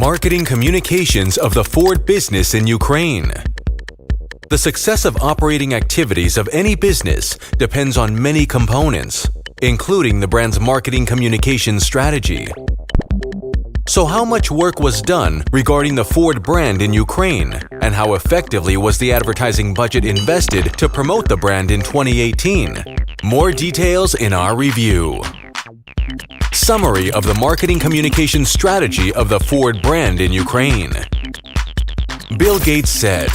Marketing communications of the Ford business in Ukraine. The success of operating activities of any business depends on many components, including the brand's marketing communications strategy. So how much work was done regarding the Ford brand in Ukraine, and how effectively was the advertising budget invested to promote the brand in 2018? More details in our review. Summary of the marketing communication strategy of the Ford brand in Ukraine. Bill Gates said,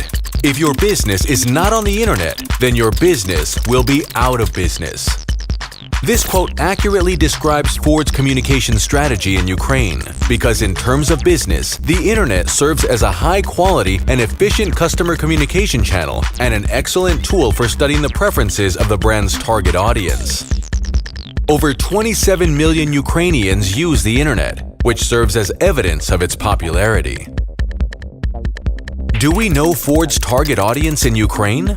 "If your business is not on the internet, then your business will be out of business." This quote accurately describes Ford's communication strategy in Ukraine because in terms of business, the internet serves as a high-quality and efficient customer communication channel and an excellent tool for studying the preferences of the brand's target audience. Over 27 million Ukrainians use the internet, which serves as evidence of its popularity. Do we know Ford's target audience in Ukraine?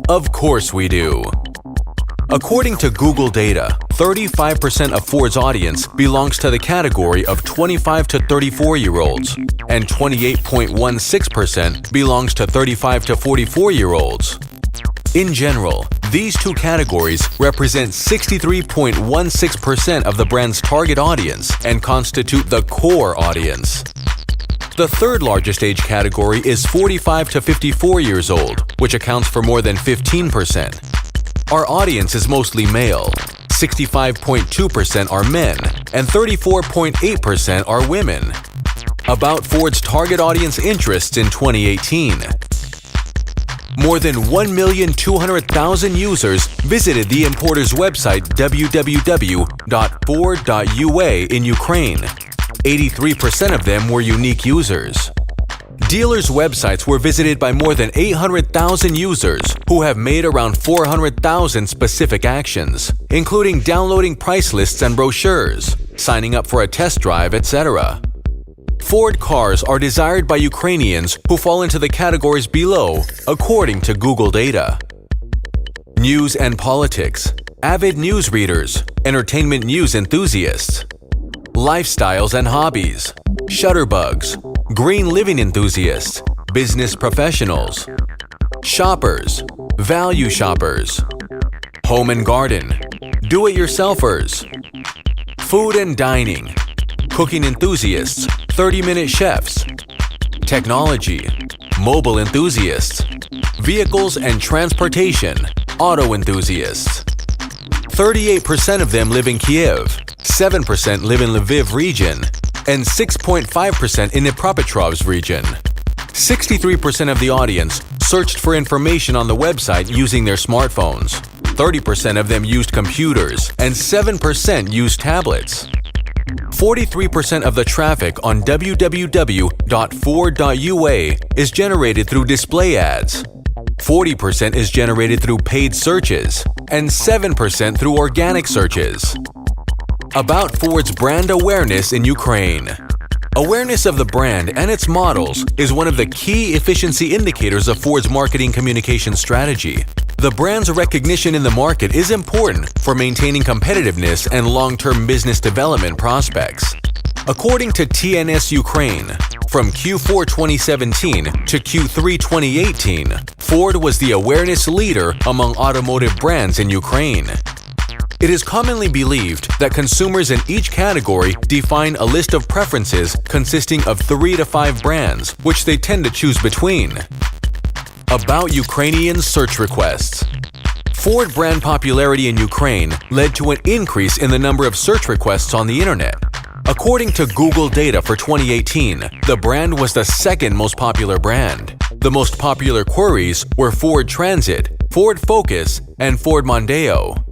Of course we do. According to Google data, 35% of Ford's audience belongs to the category of 25 to 34-year-olds, and 28.16% belongs to 35 to 44-year-olds. In general, these two categories represent 63.16% of the brand's target audience and constitute the core audience. The third largest age category is 45 to 54 years old, which accounts for more than 15%. Our audience is mostly male, 65.2% are men, and 34.8% are women. About Ford's target audience interests in 2018. More than 1,200,000 users visited the importer's website www.ford.ua in Ukraine. 83% of them were unique users. Dealers' websites were visited by more than 800,000 users who have made around 400,000 specific actions, including downloading price lists and brochures, signing up for a test drive, etc. Ford cars are desired by Ukrainians who fall into the categories below, according to Google data. News and politics, avid news readers, entertainment news enthusiasts, lifestyles and hobbies, shutterbugs, green living enthusiasts, business professionals, shoppers, value shoppers, home and garden, do-it-yourselfers, food and dining, cooking enthusiasts, 30-minute chefs, technology, mobile enthusiasts, vehicles and transportation, auto enthusiasts. 38% of them live in Kiev, 7% live in Lviv region, and 6.5% in Dnipropetrovsk region. 63% of the audience searched for information on the website using their smartphones. 30% of them used computers, and 7% used tablets. 43% of the traffic on www.ford.ua is generated through display ads. 40% is generated through paid searches, and 7% through organic searches. About Ford's brand awareness in Ukraine. Awareness of the brand and its models is one of the key efficiency indicators of Ford's marketing communication strategy. The brand's recognition in the market is important for maintaining competitiveness and long-term business development prospects. According to TNS Ukraine, from Q4 2017 to Q3 2018, Ford was the awareness leader among automotive brands in Ukraine. It is commonly believed that consumers in each category define a list of preferences consisting of 3 to 5 brands, which they tend to choose between. About Ukrainian search requests. Ford brand popularity in Ukraine led to an increase in the number of search requests on the internet. According to Google data for 2018, the brand was the second most popular brand. The most popular queries were Ford Transit, Ford Focus, and Ford Mondeo.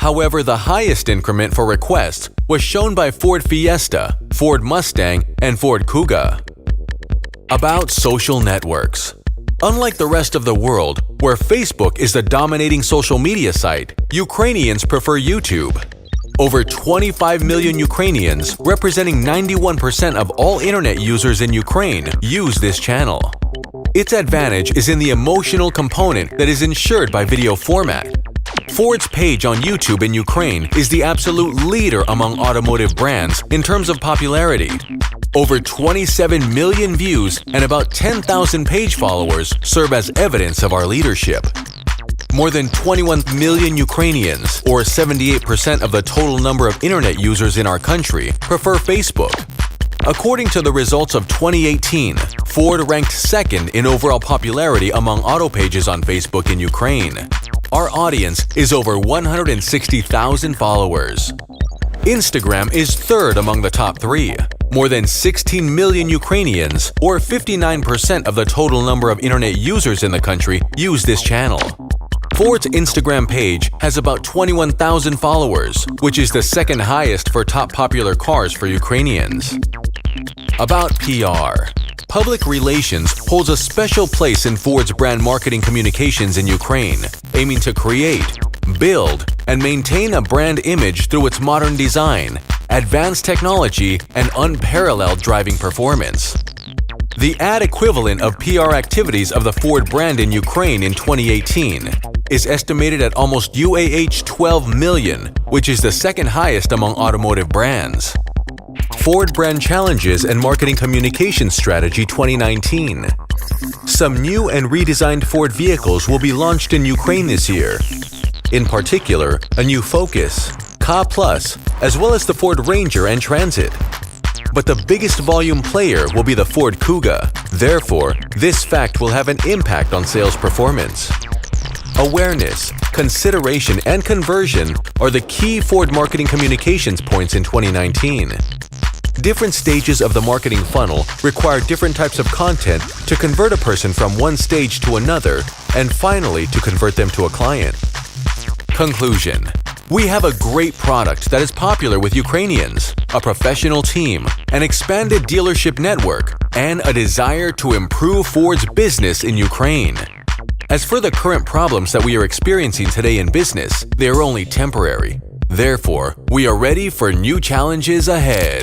However, the highest increment for requests was shown by Ford Fiesta, Ford Mustang, and Ford Kuga. About social networks. Unlike the rest of the world, where Facebook is the dominating social media site, Ukrainians prefer YouTube. Over 25 million Ukrainians, representing 91% of all internet users in Ukraine, use this channel. Its advantage is in the emotional component that is ensured by video format. Ford's page on YouTube in Ukraine is the absolute leader among automotive brands in terms of popularity. Over 27 million views and about 10,000 page followers serve as evidence of our leadership. More than 21 million Ukrainians, or 78% of the total number of internet users in our country, prefer Facebook. According to the results of 2018, Ford ranked second in overall popularity among auto pages on Facebook in Ukraine. Our audience is over 160,000 followers. Instagram is third among the top three. More than 16 million Ukrainians, or 59% of the total number of internet users in the country, use this channel. Ford's Instagram page has about 21,000 followers, which is the second highest for top popular cars for Ukrainians. About PR. Public relations holds a special place in Ford's brand marketing communications in Ukraine, aiming to create, build, and maintain a brand image through its modern design, advanced technology, and unparalleled driving performance. The ad equivalent of PR activities of the Ford brand in Ukraine in 2018 is estimated at almost UAH 12 million, which is the second highest among automotive brands. Ford Brand Challenges and Marketing Communication Strategy 2019. Some new and redesigned Ford vehicles will be launched in Ukraine this year. In particular, a new Focus, Ka Plus, as well as the Ford Ranger and Transit. But the biggest volume player will be the Ford Kuga. Therefore, this fact will have an impact on sales performance. Awareness, consideration, and conversion are the key Ford marketing communications points in 2019. Different stages of the marketing funnel require different types of content to convert a person from one stage to another, and finally to convert them to a client. Conclusion. We have a great product that is popular with Ukrainians, a professional team, an expanded dealership network, and a desire to improve Ford's business in Ukraine. As for the current problems that we are experiencing today in business, they are only temporary. Therefore, we are ready for new challenges ahead.